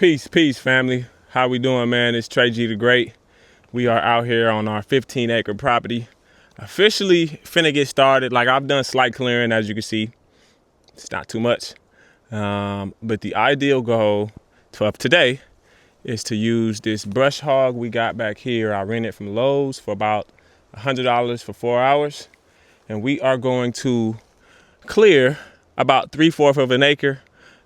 Peace, family. How we doing, man? It's Trey G the Great. We are out here on our 15-acre property. Officially finna get started. Like, I've done slight clearing, as you can see. It's not too much. But the ideal goal of today is to use this brush hog we got back here. I rented from Lowe's for about $100 for 4 hours. And we are going to clear about 3/4 of an acre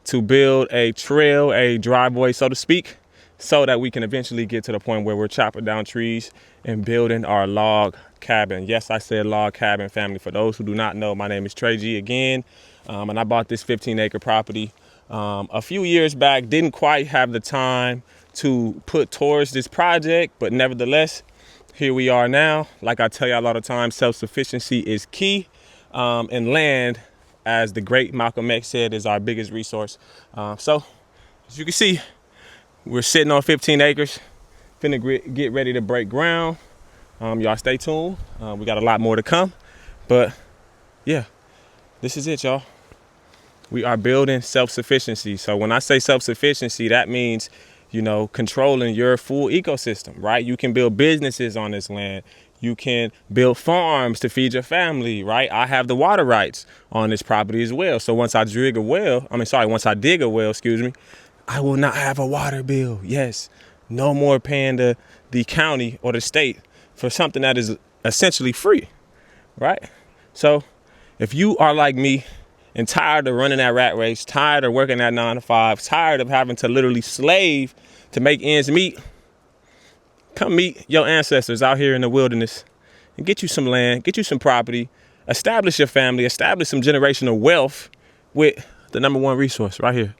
to build a trail, a driveway, so to speak, so that we can eventually get to the point where we're chopping down trees and building our log cabin. Yes, I said log cabin, family. For those who do not know, my name is Trey G again, and I bought this 15-acre property a few years back. Didn't quite have the time to put towards this project, but nevertheless, here we are now. Like I tell y'all all the time, self-sufficiency is key, and land, as the great Malcolm X said, is our biggest resource. So, as you can see, we're sitting on 15 acres, finna get ready to break ground. Y'all stay tuned. We got a lot more to come, but yeah, this is it, y'all. We are building self-sufficiency. So when I say self-sufficiency, that means, you know, controlling your full ecosystem, right? You can build businesses on this land. You can build farms to feed your family, right? I have the water rights on this property as well. So once I dig a well, excuse me, I will not have a water bill. Yes, no more paying the county or the state for something that is essentially free, right? So if you are like me and tired of running that rat race, tired of working that 9 to 5, tired of having to literally slave to make ends meet, come meet your ancestors out here in the wilderness and get you some land, get you some property, establish your family, establish some generational wealth with the #1 resource right here.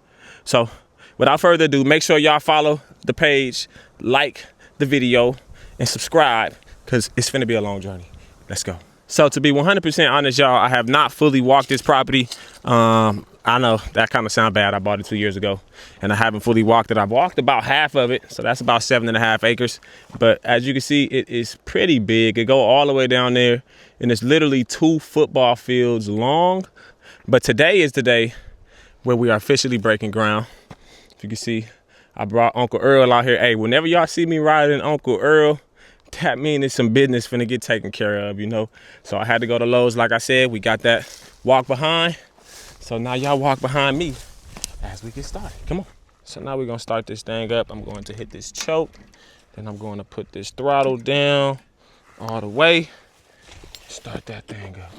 So without further ado, make sure y'all follow the page, like the video, and subscribe, because it's finna be a long journey. Let's go. So to be 100% honest, y'all, I have not fully walked this property. I know that kind of sound bad. I bought it 2 years ago and I haven't fully walked it. I've walked about half of it. So that's about 7.5 acres. But as you can see, it is pretty big. It goes all the way down there and it's literally 2 football fields long. But today is the day where we are officially breaking ground. If you can see, I brought Uncle Earl out here. Hey, whenever y'all see me riding Uncle Earl, that means it's some business finna get taken care of, you know? So I had to go to Lowe's, like I said. We got that walk behind. So now y'all walk behind me as we get started. Come on. So now we're gonna start this thing up. I'm going to hit this choke. Then I'm going to put this throttle down all the way. Start that thing up.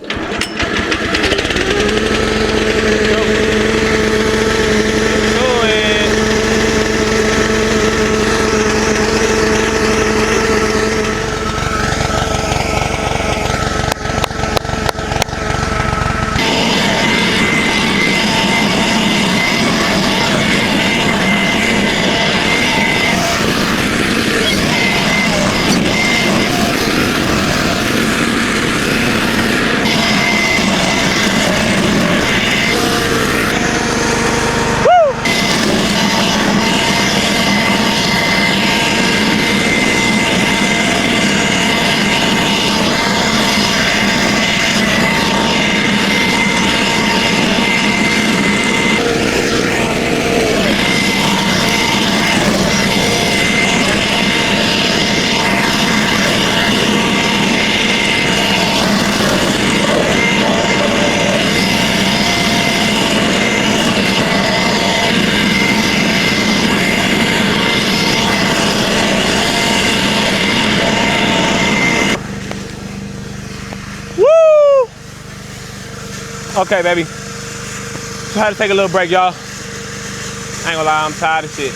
Okay, baby. So I had to take a little break, y'all. I ain't gonna lie, I'm tired of shit.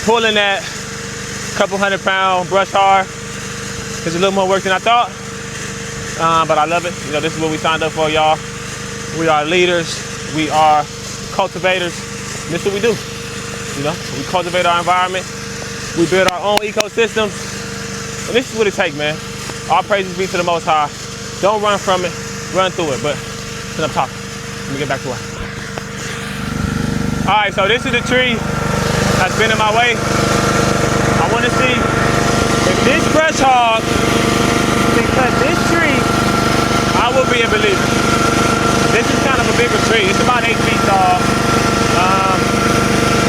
Pulling that couple 100-pound brush hard is a little more work than I thought. But I love it. You know, this is what we signed up for, y'all. We are leaders. We are cultivators. And this is what we do. You know, we cultivate our environment. We build our own ecosystems. And this is what it takes, man. All praises be to the Most High. Don't run from it. Run through it, but since I'm talking, let me get back to work. All right, so this is the tree that's been in my way. I want to see if this brush hog can cut this tree, I will be a believer. This is kind of a bigger tree. It's about 8 feet tall.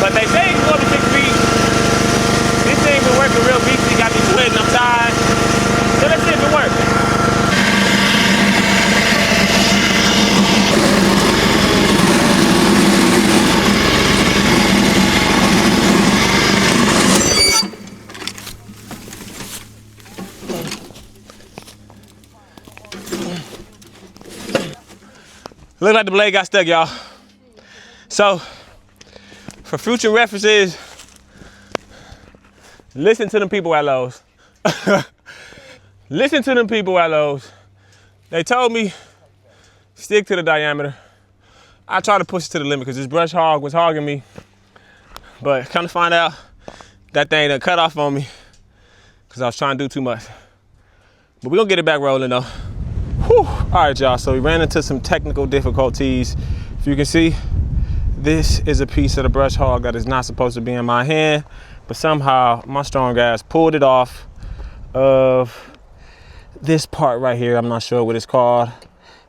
But they say Look like the blade got stuck, y'all. So, for future references, listen to them people at Lowe's. Listen to them people at Lowe's. They told me, stick to the diameter. I tried to push it to the limit because this brush hog was hogging me. But come to find out, that thing done cut off on me because I was trying to do too much. But we're gonna get it back rolling though. Whew. All right, y'all, so we ran into some technical difficulties. If you can see, this is a piece of the brush hog that is not supposed to be in my hand, but somehow my strong ass pulled it off of this part right here. I'm not sure what it's called,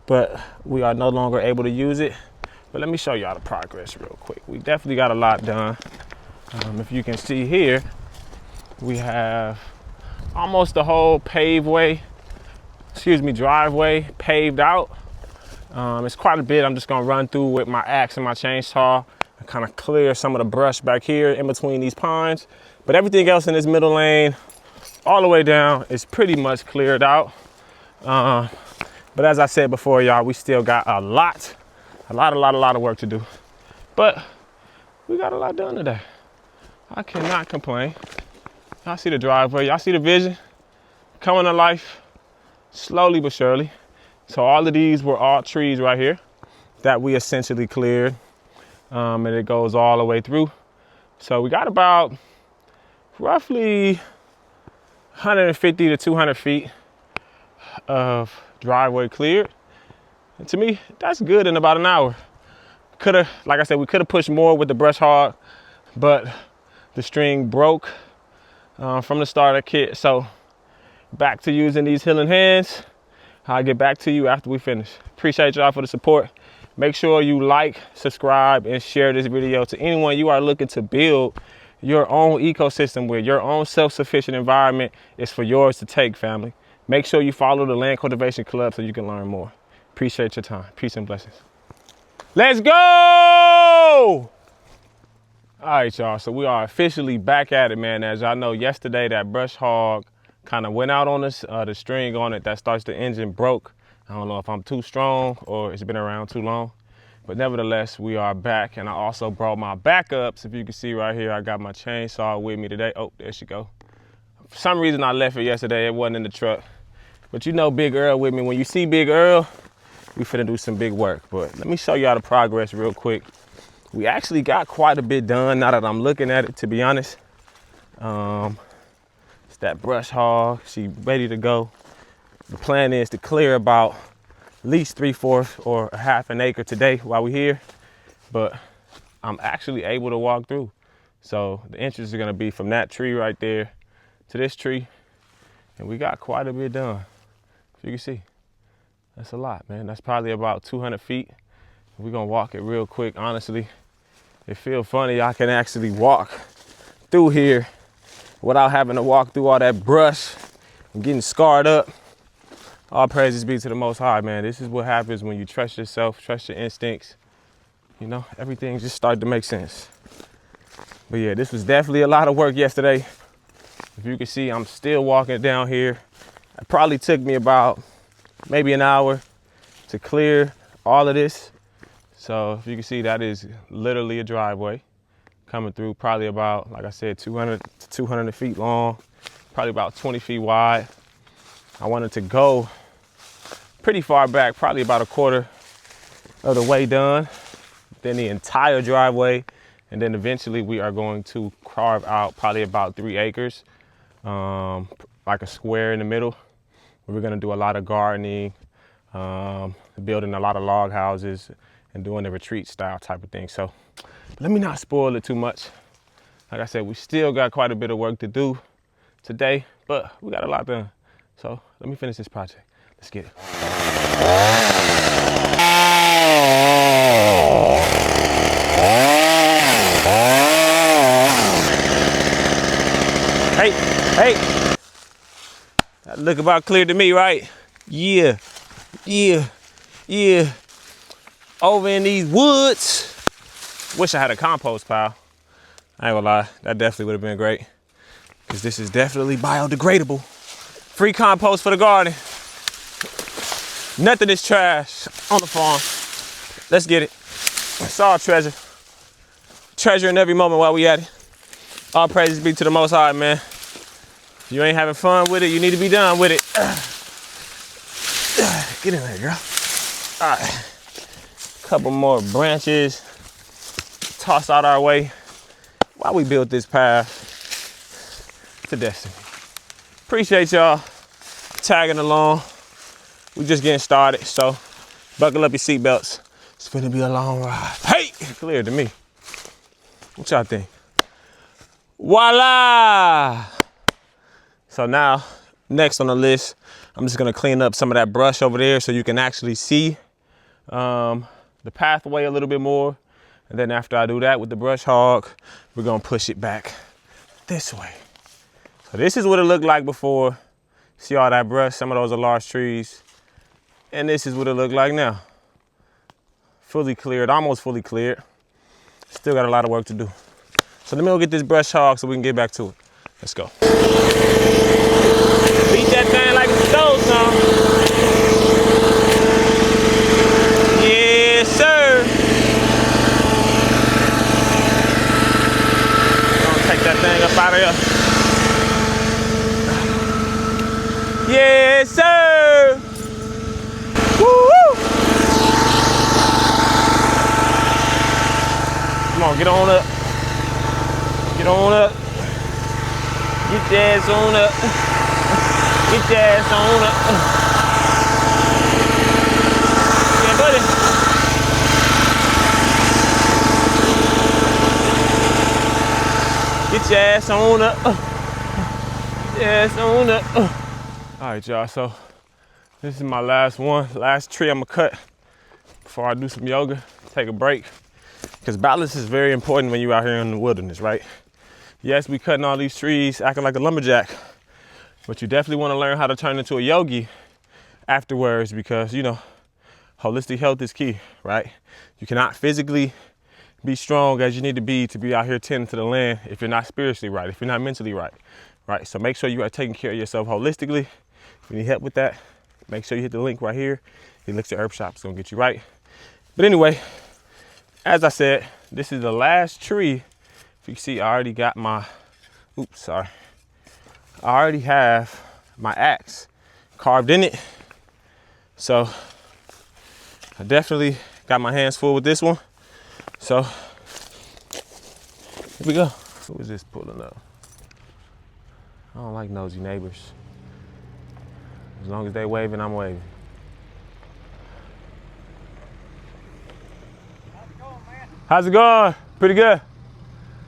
but we are no longer able to use it. But let me show y'all the progress real quick. We definitely got a lot done. If you can see here, we have almost the whole driveway paved out. It's quite a bit. I'm just gonna run through with my axe and my chainsaw and kind of clear some of the brush back here in between these pines. But everything else in this middle lane, all the way down, is pretty much cleared out. But as I said before, y'all, we still got a lot of work to do. But we got a lot done today. I cannot complain. Y'all see the driveway, y'all see the vision coming to life slowly but surely. So all of these were all trees right here that we essentially cleared, and it goes all the way through. So we got about roughly 150 to 200 feet of driveway cleared. And to me, that's good in about an hour. Like I said, we could have pushed more with the brush hog, but the string broke from the starter kit. So back to using these healing hands. I'll get back to you after we finish. Appreciate y'all for the support. Make sure you like, subscribe, and share this video to anyone you are looking to build your own ecosystem with. Your own self-sufficient environment is for yours to take, family. Make sure you follow the Land Cultivation Club so you can learn more. Appreciate your time. Peace and blessings. Let's go! All right, y'all, so we are officially back at it, man. As y'all know, yesterday that brush hog kind of went out on us. The string on it that starts the engine broke. I don't know if I'm too strong or it's been around too long, but nevertheless, we are back. And I also brought my backups. If you can see right here, I got my chainsaw with me today. Oh, there she go. For some reason, I left it yesterday. It wasn't in the truck. But you know Big Earl with me. When you see Big Earl, we finna do some big work. But let me show y'all the progress real quick. We actually got quite a bit done now that I'm looking at it, to be honest. It's that brush hog, she ready to go. The plan is to clear about at least 3/4 or a half an acre today while we're here, but I'm actually able to walk through. So the entrance is gonna be from that tree right there to this tree, and we got quite a bit done. If you can see, that's a lot, man. That's probably about 200 feet. We're gonna walk it real quick. Honestly, it feels funny I can actually walk through here without having to walk through all that brush and getting scarred up. All praises be to the Most High, man. This is what happens when you trust yourself, trust your instincts. You know, everything just started to make sense. But yeah, this was definitely a lot of work yesterday. If you can see, I'm still walking down here. It probably took me about maybe an hour to clear all of this. So if you can see, that is literally a driveway coming through, probably about, like I said, 200 to 200 feet long, probably about 20 feet wide. I wanted to go pretty far back, probably about a quarter of the way done, then the entire driveway, and then eventually we are going to carve out probably about 3 acres, like a square in the middle. We're gonna do a lot of gardening, building a lot of log houses, and doing the retreat style type of thing. So let me not spoil it too much. Like I said, we still got quite a bit of work to do today, but we got a lot done. So let me finish this project. Let's get it. Hey, hey. That look about clear to me, right? Yeah, yeah, yeah. over in these woods. Wish I had a compost pile. I ain't gonna lie, that definitely would have been great. Because this is definitely biodegradable. Free compost for the garden. Nothing is trash on the farm. Let's get it. It's all treasure. Treasure in every moment while we at it. All praises be to the Most High, man. If you ain't having fun with it, you need to be done with it. Get in there, girl. All right. Couple more branches. Toss out our way while we build this path to destiny. Appreciate y'all tagging along. We just getting started, so buckle up your seatbelts. It's gonna be a long ride. Hey, clear to me. What y'all think? Voila! So now, next on the list, I'm just gonna clean up some of that brush over there so you can actually see the pathway a little bit more. And then after I do that with the brush hog, we're gonna push it back this way. So this is what it looked like before. See all that brush? Some of those are large trees. And this is what it looked like now. Fully cleared, almost fully cleared. Still got a lot of work to do. So let me go get this brush hog so we can get back to it. Let's go. Beat that thing like it's a stove song. Yes, sir. Gonna take that thing up out of here. Yes, sir. Woo! Come on, get on up. Get on up. Get your ass on up. Get your ass on up. Yeah, buddy. Get your ass on up. Get your ass on up. All right, y'all, so this is my last tree I'm gonna cut before I do some yoga, take a break. Because balance is very important when you're out here in the wilderness, right? Yes, we cutting all these trees, acting like a lumberjack, but you definitely want to learn how to turn into a yogi afterwards because, you know, holistic health is key, right? You cannot physically be strong as you need to be out here tending to the land if you're not spiritually right, if you're not mentally right, right? So make sure you are taking care of yourself holistically. If you need help with that, make sure you hit the link right here. The Elixir Herb Shop is going to get you right. But anyway, as I said, this is the last tree. If you can see, I already got my, I already have my axe carved in it. So I definitely got my hands full with this one. So here we go. Who is this pulling up? I don't like nosy neighbors. As long as they waving, I'm waving. How's it going? Pretty good.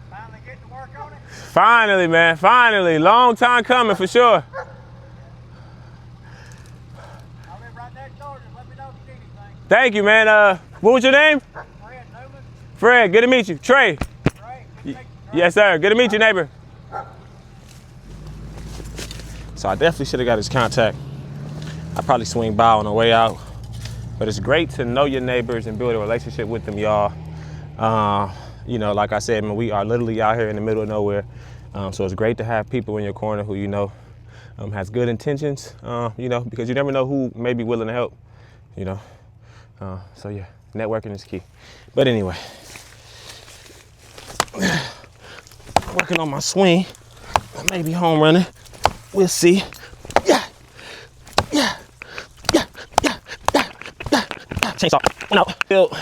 Finally getting to work on it? Finally, man, finally. Long time coming for sure. I live right next door. Just let me know if you need anything. Thank you, man. What was your name? Fred Newman. Fred, good to meet you. Trey. Ray, good to meet you, Ray. Yes, sir. Good to meet you, neighbor. So I definitely should have got his contact. I probably swing by on the way out. But it's great to know your neighbors and build a relationship with them, y'all. You know, like I said, man, we are literally out here in the middle of nowhere. So it's great to have people in your corner who you know has good intentions, you know, because you never know who may be willing to help, you know. So yeah, networking is key. But anyway, working on my swing. I may be home running. We'll see. Yeah. Chainsaw. No. Build.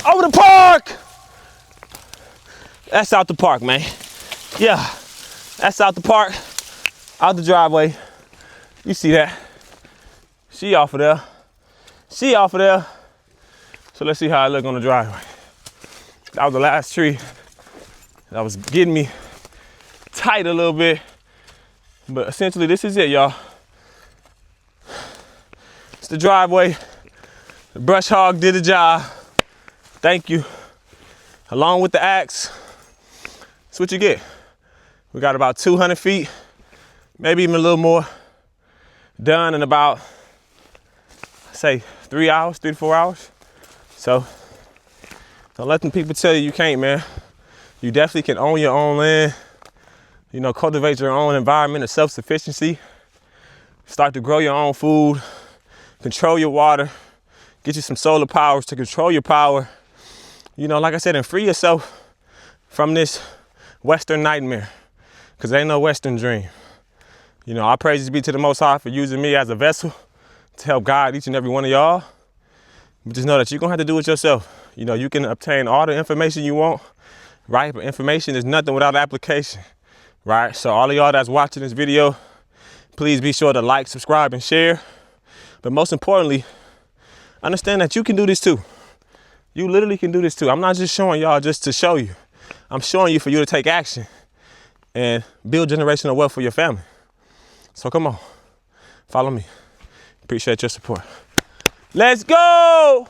Over the park! That's out the park, man. Yeah, that's out the park, out the driveway. You see that? She off of there. She off of there. So let's see how I look on the driveway. That was the last tree that was getting me tight a little bit. But essentially, this is it, y'all. It's the driveway. The brush hog did the job. Thank you. Along with the axe, that's what you get. We got about 200 feet, maybe even a little more, done in about say 3 hours, 3 to 4 hours. So don't let them people tell you you can't, man. You definitely can own your own land, you know, cultivate your own environment of self-sufficiency, start to grow your own food, control your water, get you some solar powers to control your power, you know, like I said, and free yourself from this Western nightmare, because there ain't no Western dream. You know, our praises be to the Most High for using me as a vessel to help guide each and every one of y'all. But just know that you're gonna have to do it yourself. You know, you can obtain all the information you want, right? But information is nothing without application, right? So all of y'all that's watching this video, please be sure to like, subscribe, and share. But most importantly, understand that you can do this too. You literally can do this too. I'm not just showing y'all just to show you. I'm showing you for you to take action and build generational wealth for your family. So come on, follow me. Appreciate your support. Let's go!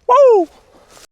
Woo!